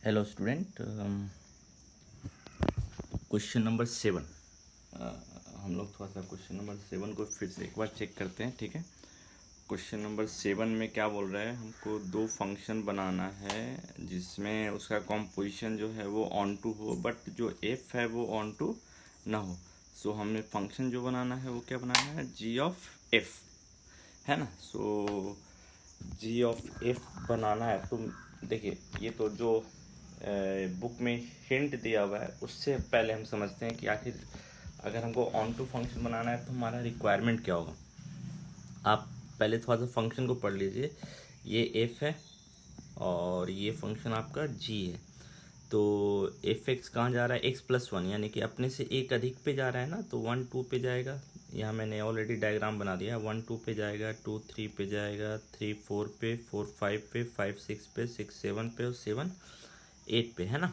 Hello student, question number 7। हम लोग थोड़ा सा क्वेश्चन नंबर 7 को फिर से एक बार चेक करते हैं, ठीक है। क्वेश्चन नंबर 7 में क्या बोल रहा है, हमको दो फंक्शन बनाना है जिसमें उसका कॉम्पोजिशन जो है वो ऑन टू हो, बट जो एफ है वो ऑन टू ना हो। सो हमें फंक्शन जो बनाना है वो क्या बनाना है, जी ऑफ एफ, है ना। सो जी ऑफ एफ बनाना है। तो देखिए, ये तो जो बुक में हिंट दिया हुआ है उससे पहले हम समझते हैं कि आखिर अगर हमको ऑन टू फंक्शन बनाना है तो हमारा रिक्वायरमेंट क्या होगा। आप पहले थोड़ा सा फंक्शन को पढ़ लीजिए। ये एफ है और ये फंक्शन आपका जी है। तो एफ एक्स कहाँ जा रहा है, एक्स प्लस वन, यानी कि अपने से एक अधिक पे जा रहा है ना, तो 1 2 पे जाएगा। यहाँ मैंने ऑलरेडी डायग्राम बना दिया। 1 2 पे जाएगा, 2 3 पे जाएगा, 3 4 पे, 4 5 पे, 5 6 पे, 6 7 पे और 7 8 पे, है ना।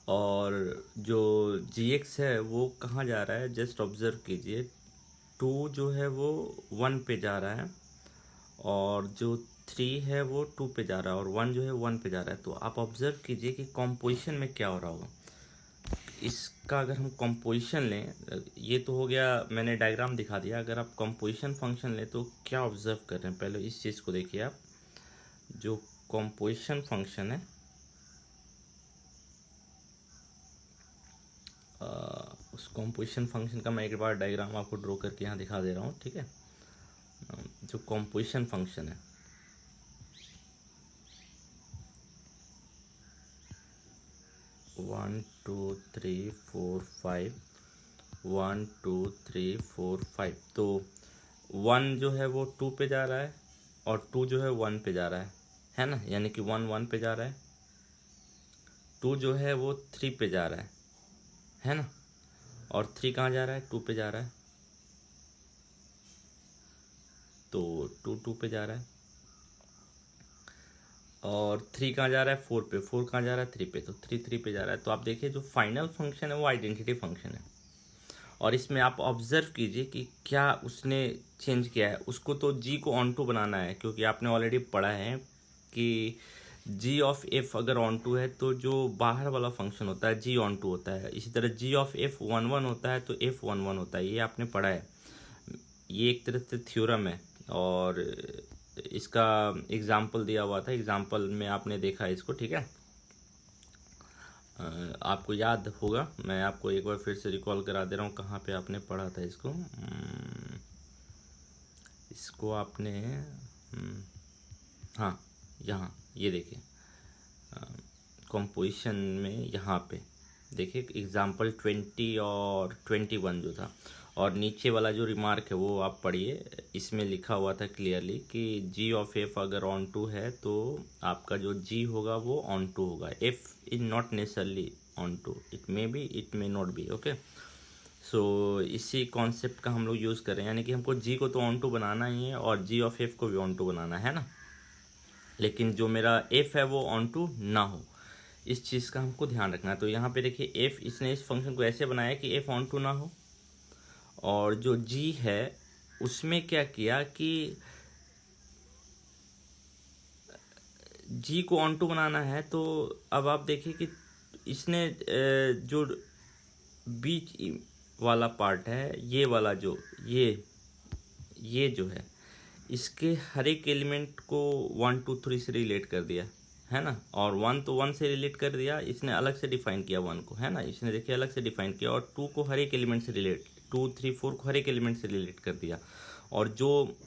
और जो जी एक्स है वो कहाँ जा रहा है, जस्ट ऑब्जर्व कीजिए। 2 जो है वो 1 पे जा रहा है और जो 3 है वो 2 पे जा रहा है और 1 जो है 1 पे जा रहा है। तो आप ऑब्जर्व कीजिए कि कॉम्पोजिशन में क्या हो रहा होगा। इसका अगर हम कॉम्पोजिशन लें, ये तो हो गया, मैंने डायग्राम दिखा दिया। अगर आप कॉम्पोजिशन फंक्शन लें तो क्या ऑब्जर्व कर रहे हैं, पहले इस चीज़ को देखिए आप। जो कॉम्पोजिशन फंक्शन है, उस कॉम्पोजिशन फंक्शन का मैं एक बार डायग्राम आपको ड्रॉ करके यहाँ दिखा दे रहा हूँ, ठीक है। जो कॉम्पोजिशन फंक्शन है, one two three four five, 1 2 3 4 5। तो 1 जो है वो 2 पे जा रहा है और 2 जो है 1 पे जा रहा है ना, यानी कि 1 1 पे जा रहा है। 2 जो है वो 3 पे जा रहा है ना। और 3 कहाँ जा रहा है, 2 पे जा रहा है। तो 2 2 पे जा रहा है और 3 कहाँ जा रहा है, 4 पे। 4 कहाँ जा रहा है, 3 पे। तो 3 3 पे जा रहा है। तो आप देखिए जो फाइनल फंक्शन है वो आइडेंटिटी फंक्शन है। और इसमें आप ऑब्जर्व कीजिए कि क्या उसने चेंज किया है। उसको तो जी को ऑन टू बनाना है, क्योंकि आपने ऑलरेडी पढ़ा है कि जी ऑफ एफ अगर ऑन टू है तो जो बाहर वाला फंक्शन होता है जी ऑन टू होता है। इसी तरह जी ऑफ एफ 1 1 होता है तो एफ 1 1 होता है। ये आपने पढ़ा है, ये एक तरह से थ्योरम है। और इसका एग्जाम्पल दिया हुआ था, एग्जाम्पल में आपने देखा है इसको, ठीक है। आपको याद होगा, मैं आपको एक बार फिर से रिकॉल करा दे रहा हूँ कहाँ पे आपने पढ़ा था इसको। इसको आपने हाँ, यहाँ ये देखिए, कंपोजिशन में यहाँ पे देखिए एग्जाम्पल 20 और 21 जो था। और नीचे वाला जो रिमार्क है वो आप पढ़िए। इसमें लिखा हुआ था क्लियरली कि जी ऑफ एफ अगर ऑन टू है तो आपका जो जी होगा वो ऑन टू होगा। F is not necessarily onto, it may be, it may not be, okay. So इसी कॉन्सेप्ट का हम लोग यूज़ कर रहे हैं, यानी कि हमको जी को तो ऑन टू बनाना ही है और जी ऑफ एफ को भी ऑन टू बनाना है ना। लेकिन जो मेरा एफ है वो ऑन टू ना हो, इस चीज़ का हमको ध्यान रखना है। तो यहाँ पे देखिए एफ, इसने इस फंक्शन को ऐसे बनाया कि एफ ऑन टू ना हो। और जो जी है उसमें क्या किया कि जी को ऑन टू बनाना है। तो अब आप देखिए कि इसने जो बीच वाला पार्ट है, ये वाला जो ये जो है, इसके हर एक एलिमेंट को 1 2 3 से रिलेट कर दिया, है ना। और 1 तो 1 से रिलेट कर दिया, इसने अलग से डिफाइन किया 1 को, है ना। इसने देखिए अलग से डिफाइन किया और 2 को हर एक एलिमेंट से रिलेट, 2 3 4 को हर एक एलिमेंट से रिलेट कर दिया। और जो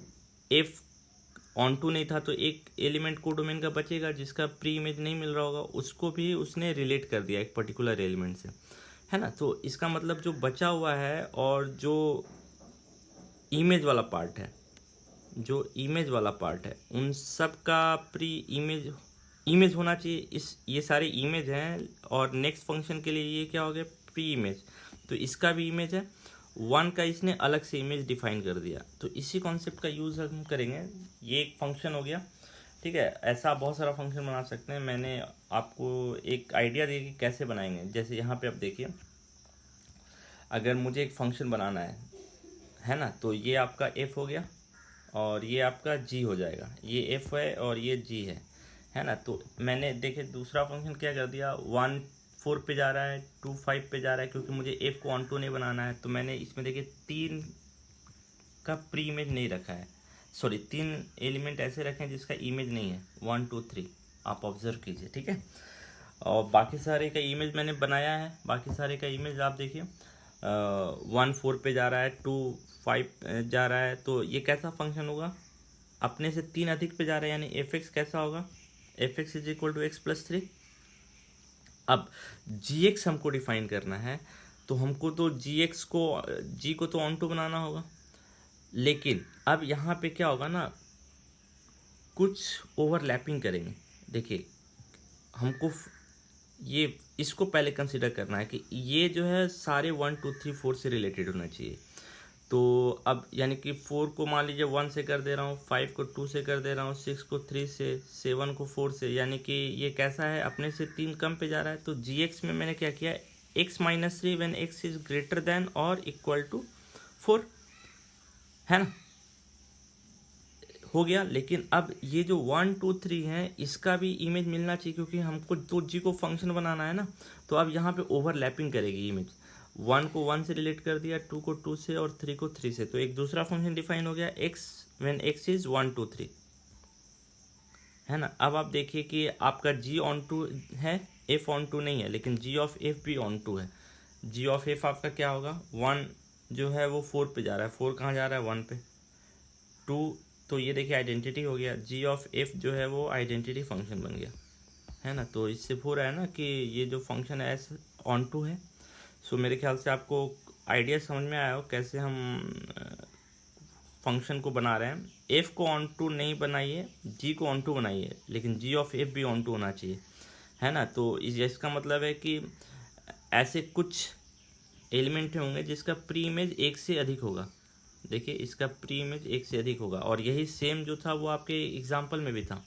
एफ ऑन टू नहीं था तो एक एलिमेंट को डोमेन का बचेगा जिसका प्री इमेज नहीं मिल रहा होगा, उसको भी उसने रिलेट कर दिया एक पर्टिकुलर एलिमेंट से, है ना। तो इसका मतलब जो बचा हुआ है और जो इमेज वाला पार्ट है, जो इमेज वाला पार्ट है, उन सब का प्री इमेज होना चाहिए। ये सारे इमेज हैं और नेक्स्ट फंक्शन के लिए ये क्या हो गया, प्री इमेज। तो इसका भी इमेज है, 1 का इसने अलग से इमेज डिफाइन कर दिया। तो इसी कॉन्सेप्ट का यूज़ हम करेंगे। ये एक फंक्शन हो गया, ठीक है। ऐसा बहुत सारा फंक्शन बना सकते हैं। मैंने आपको एक आइडिया दिया कि कैसे बनाएंगे। जैसे यहाँ पे आप देखिए, अगर मुझे एक फंक्शन बनाना है ना, तो ये आपका एफ हो गया और ये आपका जी हो जाएगा। ये एफ है और ये जी है है ना। तो मैंने देखे दूसरा फंक्शन क्या कर दिया, 1 4 पे जा रहा है, 2 5 पे जा रहा है, क्योंकि मुझे f को ऑन टू नहीं बनाना है। तो मैंने इसमें देखिए 3 का प्री इमेज नहीं रखा है, सॉरी 3 एलिमेंट ऐसे रखे हैं जिसका इमेज नहीं है, 1 2 3 आप ऑब्जर्व कीजिए, ठीक है। और बाकी सारे का इमेज मैंने बनाया है, बाकी सारे का इमेज आप देखिए 1 4 पे जा रहा है, 2 5 जा रहा है। तो ये कैसा फंक्शन होगा, अपने से 3 अधिक पे जा रहा है, यानी एफ एक्स कैसा होगा, F X is equal to X plus 3। अब जी एक्स हमको डिफाइन करना है, तो हमको तो जी को तो ऑन टू बनाना होगा। लेकिन अब यहाँ पे क्या होगा ना, कुछ ओवरलैपिंग करेंगे। देखिए हमको ये इसको पहले कंसिडर करना है कि ये जो है सारे 1 2 3 4 से रिलेटेड होना चाहिए। तो अब यानी कि 4 को मान लीजिए 1 से कर दे रहा हूँ, 5 को 2 से कर दे रहा हूँ, 6 को 3 से, 7 को 4 से, यानी कि ये कैसा है, अपने से 3 कम पे जा रहा है। तो जी एक्स में मैंने क्या किया, x minus 3 when x is greater than और इक्वल टू 4, है ना, हो गया। लेकिन अब ये जो 1 2 3 है इसका भी इमेज मिलना चाहिए, क्योंकि हमको तो जी को फंक्शन बनाना है ना। तो अब यहाँ पे ओवरलैपिंग करेगी इमेज, 1 को 1 से रिलेट कर दिया, 2 को 2 से और 3 को 3 से। तो एक दूसरा फंक्शन डिफाइन हो गया, x व्हेन x इज 1 2 3, है ना। अब आप देखिए कि आपका g ऑन टू है, f ऑन टू नहीं है, लेकिन g ऑफ f भी ऑन टू है। g ऑफ f आपका क्या होगा, 1 जो है वो 4 पे जा रहा है, 4 कहाँ जा रहा है, 1 पे, 2, तो ये देखिए आइडेंटिटी हो गया, g ऑफ f जो है वो आइडेंटिटी फंक्शन बन गया, है ना। तो इससे हो रहा है ना कि ये जो फंक्शन है एस ऑन टू है। सो मेरे ख्याल से आपको आइडिया समझ में आया हो कैसे हम फंक्शन को बना रहे हैं। f को ऑन टू नहीं बनाइए, g को ऑन टू बनाइए, लेकिन g ऑफ f भी ऑन टू होना चाहिए, है ना। तो इसका मतलब है कि ऐसे कुछ एलिमेंट होंगे जिसका प्री इमेज 1 से अधिक होगा। देखिए इसका प्री इमेज 1 से अधिक होगा, और यही सेम जो था वो आपके एग्जाम्पल में भी था,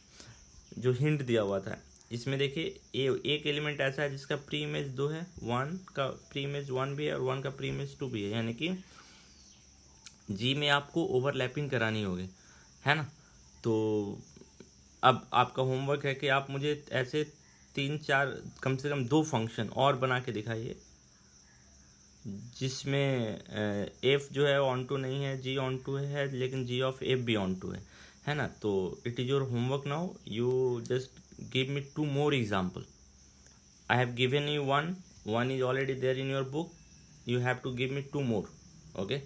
जो हिंट दिया हुआ था। इसमें देखिए एक एलिमेंट ऐसा है जिसका प्री इमेज 2 है, 1 का प्री इमेज 1 भी है और 1 का प्री इमेज 2 भी है, यानी कि जी में आपको ओवरलैपिंग करानी होगी, है ना। तो अब आपका होमवर्क है कि आप मुझे ऐसे 3 4 कम से कम 2 फंक्शन और बना के दिखाइए जिसमें f जो है ऑन टू नहीं है, g ऑन टू है, लेकिन g ऑफ f भी ऑन टू है ना। तो it is your homework now, you just give me 2 more example. I have given you one is already there in your book, you have to give me 2 more, okay।